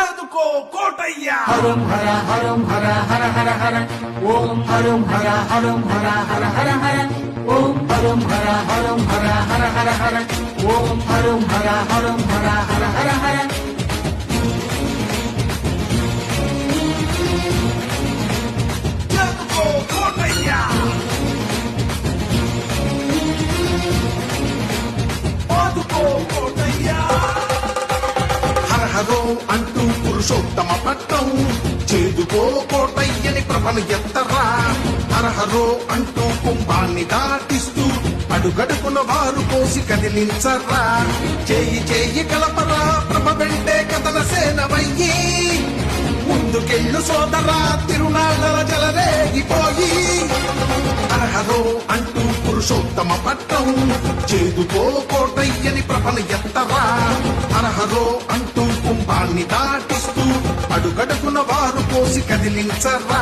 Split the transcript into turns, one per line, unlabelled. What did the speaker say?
చేదుకో కోటయ్య.
హరం హర హరం హర హర హర హర ఓం హరం హర హరం హర హర హర హర ఓం హరం హర హరం హర హర హర హర ఓం హరం హర హరం హర హర హర హర.
చేదుకో కోటయ్య. పాదుకో కోటయ్య.
హరహరో అంటూ పురుషోత్తమ పట్టం చేదుకో కోటయ్యని ప్రభను ఎత్తరా. హరహరో అంటూ కుంభాన్ని దాటిస్తూ అడుగడుకున వారు కోసి కదిలించరా. చేయి చేయి కలపరా ప్రభ వెంటే కథన సేనవయ్యి. ముందుకెళ్ళు సోదరా తిరునాళ్ళ జలరేగిపోయి. హరహరో అంటూ పురుషోత్తమ పట్టం చేదుకో కోటయ్యని ప్రభను ఎత్తరా. హరహరో అంటూ కుంభాన్ని దాటిస్తూ అడుగడుకున వారు కోసి కదిలించరా.